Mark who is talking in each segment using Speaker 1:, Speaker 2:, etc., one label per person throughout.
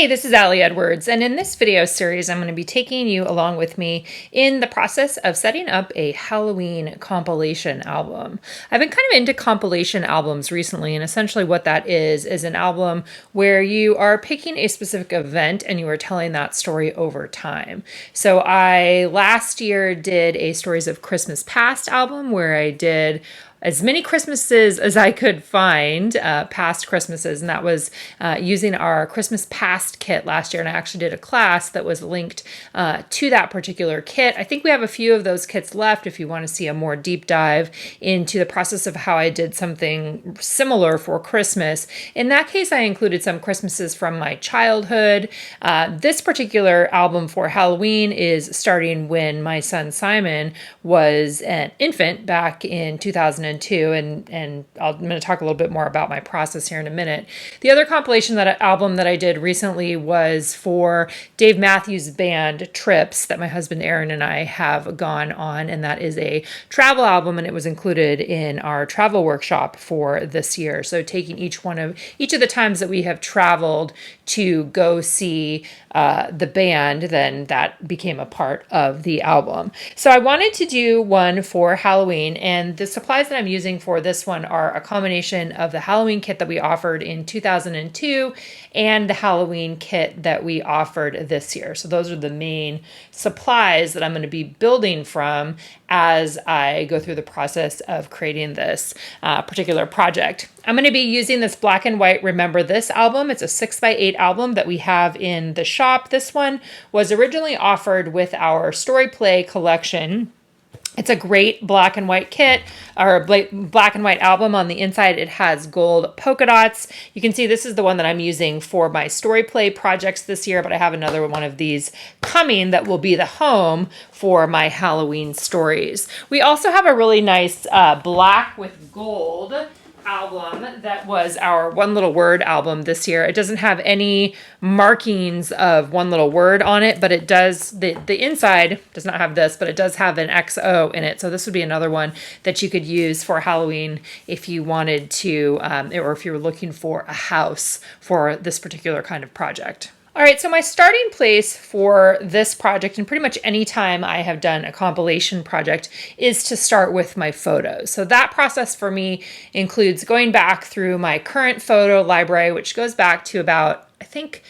Speaker 1: Hey, this is Allie Edwards, and in this video series, I'm going to be taking you along with me in the process of setting up a Halloween compilation album. I've been kind of into compilation albums recently, and essentially what that is an album where you are picking a specific event and you are telling that story over time. So I last year did a Stories of Christmas Past album where I did as many Christmases as I could find, past Christmases, and that was using our Christmas Past kit last year, and I actually did a class that was linked to that particular kit. I think we have a few of those kits left if you want to see a more deep dive into the process of how I did something similar for Christmas. In that case, I included some Christmases from my childhood. This particular album for Halloween is starting when my son Simon was an infant back in 2002, and I'm going to talk a little bit more about my process here in a minute. The other compilation album that I did recently was for Dave Matthews Band trips that my husband Aaron and I have gone on, and that is a travel album, and it was included in our travel workshop for this year. So taking each of the times that we have traveled to go see the band, then that became a part of the album. So I wanted to do one for Halloween, and the supplies that I'm using for this one are a combination of the Halloween kit that we offered in 2002 and the Halloween kit that we offered this year. So those are the main supplies that I'm going to be building from as I go through the process of creating this particular project. I'm going to be using this black and white Remember This album. It's a 6x8 album that we have in the shop. This one was originally offered with our Story Play collection. It's a great black and white kit, or black and white album. On the inside, it has gold polka dots. You can see this is the one that I'm using for my Story Play projects this year, but I have another one of these coming that will be the home for my Halloween stories. We also have a really nice black with gold album that was our One Little Word album this year. It doesn't have any markings of One Little Word on it, but it does, the inside does not have this, but it does have an XO in it. So this would be another one that you could use for Halloween if you wanted to, or if you were looking for a house for this particular kind of project. All right, so my starting place for this project, and pretty much any time I have done a compilation project, is to start with my photos. So that process for me includes going back through my current photo library, which goes back to about, I think,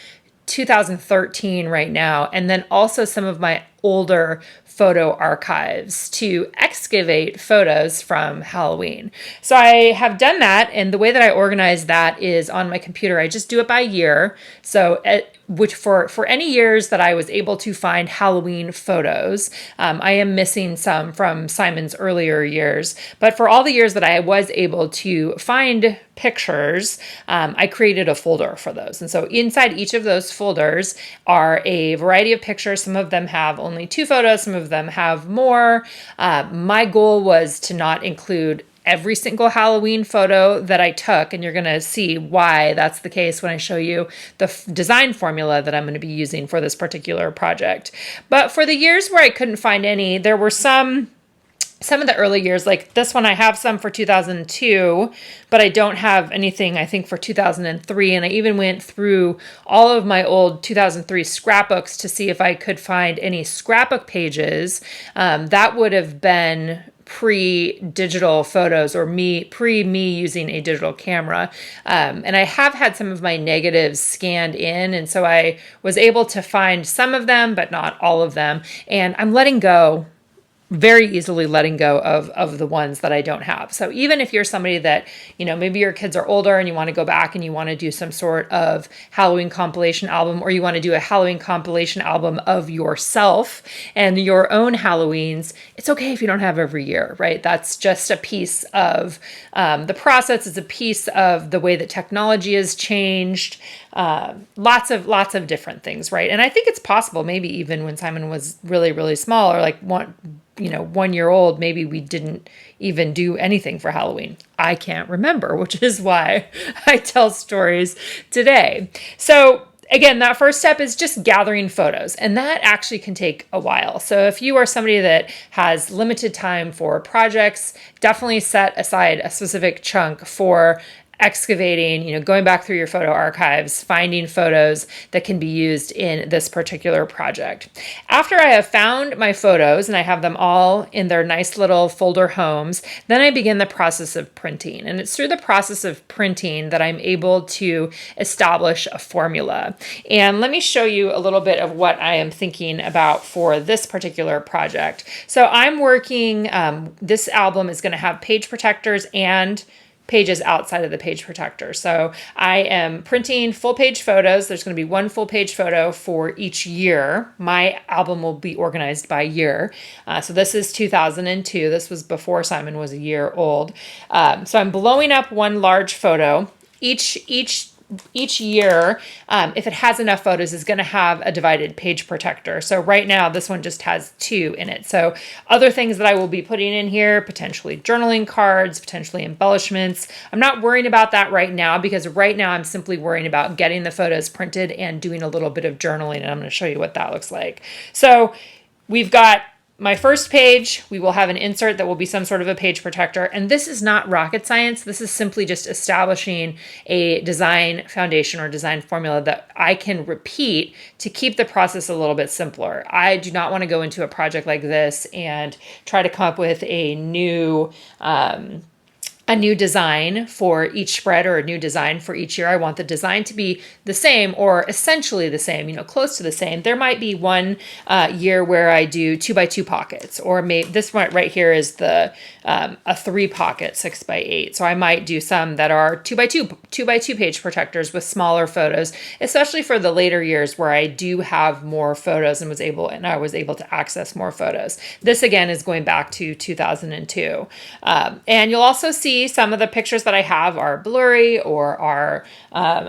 Speaker 1: 2013 right now, and then also some of my older photo archives to excavate photos from Halloween. So I have done that, and the way that I organize that is on my computer. I just do it by year. So which for any years that I was able to find Halloween photos, I am missing some from Simon's earlier years, but for all the years that I was able to find pictures, I created a folder for those. And so inside each of those folders are a variety of pictures. Some of them have only 2 photos, some of them have more. My goal was to not include every single Halloween photo that I took, and you're going to see why that's the case when I show you the design formula that I'm going to be using for this particular project. But for the years where I couldn't find any, there were some of the early years, like this one, I have some for 2002, but I don't have anything, I think, for 2003. And I even went through all of my old 2003 scrapbooks to see if I could find any scrapbook pages. That would have been pre-digital photos, or pre-me using a digital camera. And I have had some of my negatives scanned in, and so I was able to find some of them, but not all of them. And I'm very easily letting go of the ones that I don't have. So even if you're somebody that, maybe your kids are older and you want to go back and you want to do some sort of Halloween compilation album, or you want to do a Halloween compilation album of yourself and your own Halloweens, it's okay if you don't have every year, right? That's just a piece of the process. It's a piece of the way that technology has changed. Lots of different things, right? And I think it's possible, maybe even when Simon was really, really small, or like 1 year old, maybe we didn't even do anything for Halloween. I can't remember, which is why I tell stories today. So again, that first step is just gathering photos, and that actually can take a while. So if you are somebody that has limited time for projects, definitely set aside a specific chunk for excavating, going back through your photo archives, finding photos that can be used in this particular project. After I have found my photos and I have them all in their nice little folder homes, then I begin the process of printing. And it's through the process of printing that I'm able to establish a formula. And let me show you a little bit of what I am thinking about for this particular project. So I'm working, this album is going to have page protectors and pages outside of the page protector. So I am printing full page photos. There's going to be one full page photo for each year. My album will be organized by year. So this is 2002. This was before Simon was a year old. So I'm blowing up one large photo. Each year, if it has enough photos, is going to have a divided page protector. So right now, this one just has 2 in it. So other things that I will be putting in here, potentially journaling cards, potentially embellishments. I'm not worrying about that right now because right now I'm simply worrying about getting the photos printed and doing a little bit of journaling. And I'm going to show you what that looks like. So we've got my first page, we will have an insert that will be some sort of a page protector. And this is not rocket science. This is simply just establishing a design foundation or design formula that I can repeat to keep the process a little bit simpler. I do not want to go into a project like this and try to come up with a new design for each spread or a new design for each year. I want the design to be the same or essentially the same, close to the same. There might be one year where I do 2x2 pockets, or maybe this one right here is the a 3 pocket 6x8. So I might do some that are 2x2 page protectors with smaller photos, especially for the later years where I do have more photos and I was able to access more photos. This again is going back to 2002. And you'll also see some of the pictures that I have are blurry or are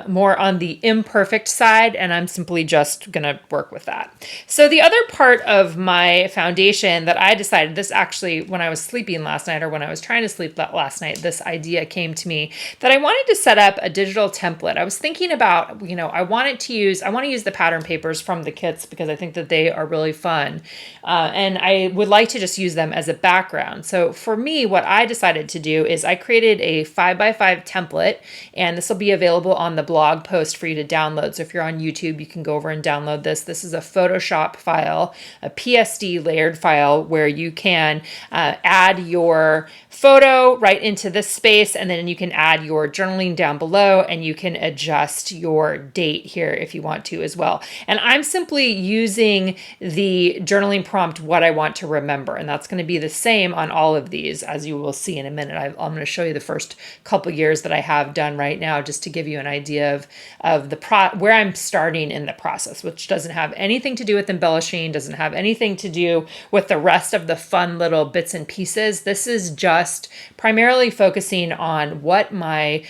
Speaker 1: more on the imperfect side, and I'm simply just going to work with that. So the other part of my foundation that I decided, this actually, when I was sleeping last night or when I was trying to sleep last night, this idea came to me that I wanted to set up a digital template. I was thinking about, I want to use the pattern papers from the kits because I think that they are really fun. And I would like to just use them as a background. So for me, what I decided to do is I created a 5x5 template, and this will be available on the blog post for you to download. So if you're on YouTube, you can go over and download this. This is a Photoshop file, a PSD layered file where you can add your photo right into this space, and then you can add your journaling down below, and you can adjust your date here if you want to as well. And I'm simply using the journaling prompt, what I want to remember, and that's going to be the same on all of these, as you will see in a minute. I'm going to show you the first couple years that I have done right now, just to give you an idea of where I'm starting in the process, which doesn't have anything to do with embellishing, doesn't have anything to do with the rest of the fun little bits and pieces. This is just primarily focusing on what my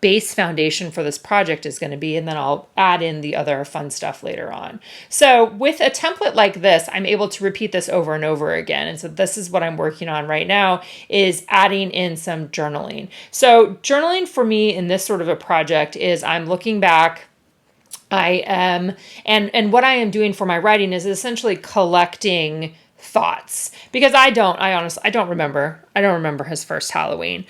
Speaker 1: base foundation for this project is going to be, and then I'll add in the other fun stuff later on. So with a template like this, I'm able to repeat this over and over again. And so this is what I'm working on right now, is adding in some journaling. So journaling for me in this sort of a project is I'm looking back. And what I am doing for my writing is essentially collecting thoughts, because I don't remember his first Halloween.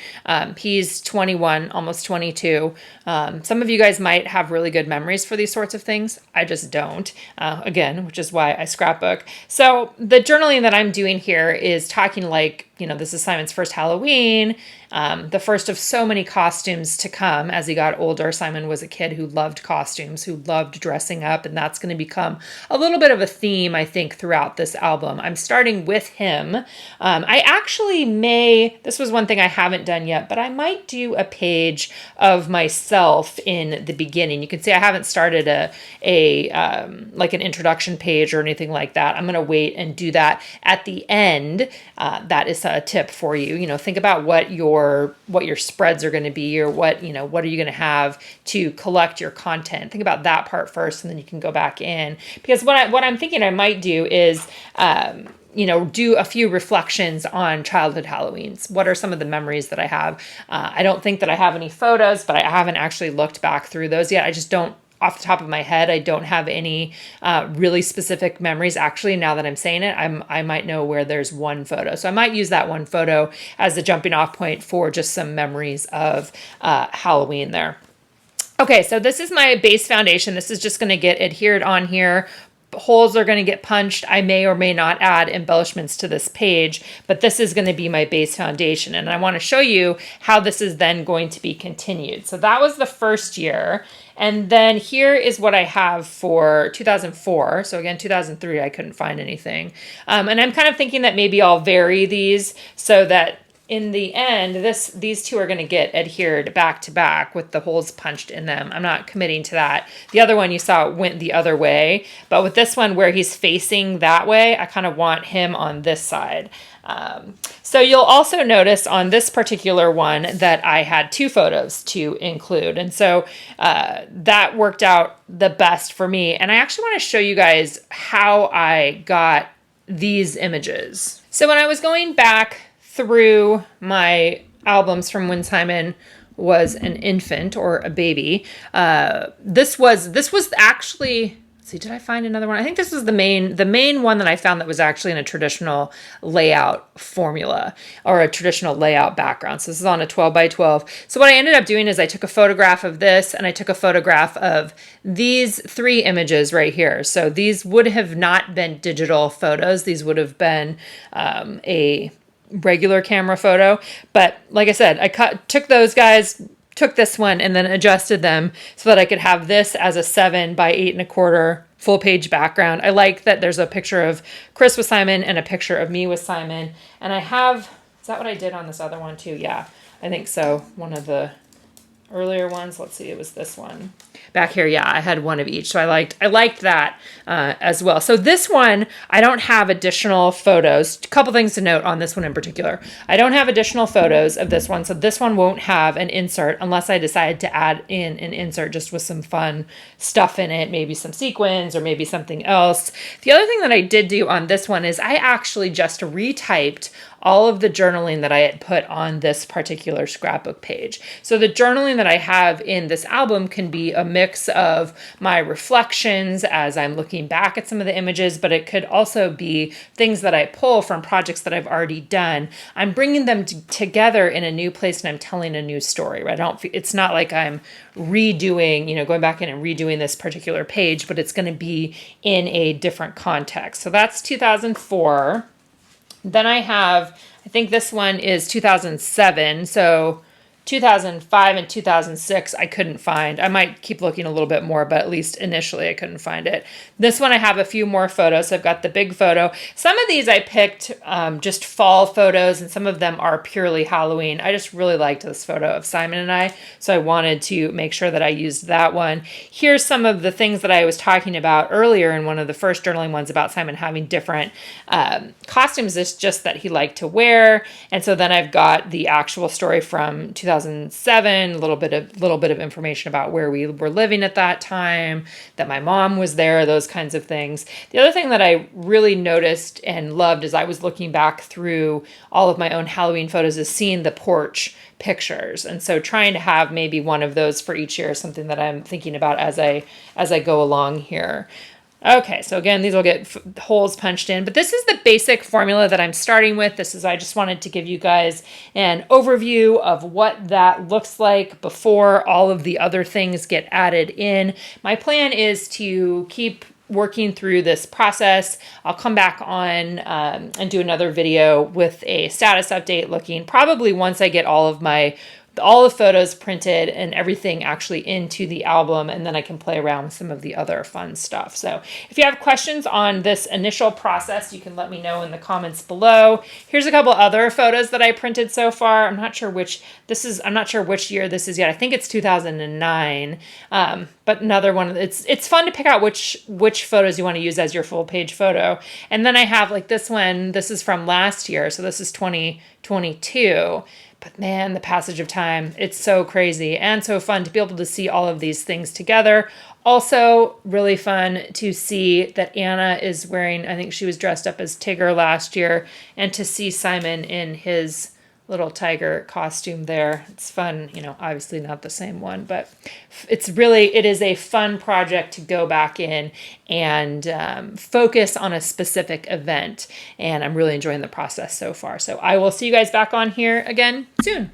Speaker 1: He's 21, almost 22. Some of you guys might have really good memories for these sorts of things. I just don't, again, which is why I scrapbook. So the journaling that I'm doing here is talking like, this is Simon's first Halloween, the first of so many costumes to come as he got older. Simon was a kid who loved costumes, who loved dressing up, and that's going to become a little bit of a theme, I think, throughout this album. I'm starting with him. I actually this was one thing I haven't done yet, but I might do a page of myself in the beginning. You can see I haven't started like an introduction page or anything like that. I'm going to wait and do that at the end. That is a tip for you. Think about what your spreads are going to be, or what are you going to have to collect your content. Think about that part first, and then you can go back in. Because what I'm thinking I might do is do a few reflections on childhood Halloweens. What are some of the memories that I have? I don't think that I have any photos, but I haven't actually looked back through those yet. I just don't off the top of my head, I don't have any really specific memories. Actually, now that I'm saying it, I might know where there's one photo. So I might use that one photo as a jumping off point for just some memories of Halloween there. Okay, so this is my base foundation. This is just going to get adhered on here. Holes are going to get punched. I may or may not add embellishments to this page, but this is going to be my base foundation. And I want to show you how this is then going to be continued. So that was the first year. And then here is what I have for 2004. So again, 2003, I couldn't find anything. And I'm kind of thinking that maybe I'll vary these so that in the end, these two are going to get adhered back to back with the holes punched in them. I'm not committing to that. The other one you saw went the other way, but with this one where he's facing that way, I kind of want him on this side. So you'll also notice on this particular one that I had two photos to include. And so that worked out the best for me. And I actually want to show you guys how I got these images. So when I was going back through my albums from when Simon was an infant or a baby, this was actually, let's see, did I find another one? I think this was the main one that I found that was actually in a traditional layout formula or a traditional layout background. So this is on a 12 by 12. So what I ended up doing is I took a photograph of this and I took a photograph of these three images right here. So these would have not been digital photos. These would have been a regular camera photo. But like I said, I took those guys, took this one, and then adjusted them so that I could have this as a 7 by 8.25 full page background. I like that there's a picture of Chris with Simon and a picture of me with Simon. And I have, is that what I did on this other one too? Yeah, I think so. One of the earlier ones, let's see, it was this one back here. Yeah, I had one of each. So I liked that as well. So this one, I don't have additional photos. A couple things to note on this one in particular. I don't have additional photos of this one. So this one won't have an insert unless I decide to add in an insert just with some fun stuff in it, maybe some sequins or maybe something else. The other thing that I did do on this one is I actually just retyped all of the journaling that I had put on this particular scrapbook page. So the journaling that I have in this album can be a mix of my reflections as I'm looking back at some of the images, but it could also be things that I pull from projects that I've already done. I'm bringing them together in a new place and I'm telling a new story, right? It's not like I'm redoing, going back in and redoing this particular page, but it's going to be in a different context. So that's 2004. Then I have, I think this one is 2007. So 2005 and 2006, I couldn't find. I might keep looking a little bit more, but at least initially I couldn't find it. This one I have a few more photos. So I've got the big photo. Some of these I picked just fall photos, and some of them are purely Halloween. I just really liked this photo of Simon and I, so I wanted to make sure that I used that one. Here's some of the things that I was talking about earlier in one of the first journaling ones about Simon having different costumes. It's just that he liked to wear. And so then I've got the actual story from 2007, a little bit of information about where we were living at that time, that my mom was there, those kinds of things. The other thing that I really noticed and loved as I was looking back through all of my own Halloween photos is seeing the porch pictures. And so trying to have maybe one of those for each year is something that I'm thinking about as I go along here. Okay, so again, these will get holes punched in, but this is the basic formula that I'm starting with. I just wanted to give you guys an overview of what that looks like before all of the other things get added in. My plan is to keep working through this process. I'll come back on and do another video with a status update looking probably once I get all the photos printed and everything actually into the album, and then I can play around with some of the other fun stuff. So if you have questions on this initial process, you can let me know in the comments below. Here's a couple other photos that I printed so far. I'm not sure which year this is yet. I think it's 2009. But another one, it's fun to pick out which photos you want to use as your full page photo. And then I have like this one, this is from last year. So this is 2022. But man, the passage of time, it's so crazy and so fun to be able to see all of these things together. Also, really fun to see that Anna is wearing, I think she was dressed up as Tigger last year, and to see Simon in his little tiger costume there. It's fun, you know, obviously not the same one, but it is a fun project to go back in and focus on a specific event. And I'm really enjoying the process so far. So I will see you guys back on here again soon.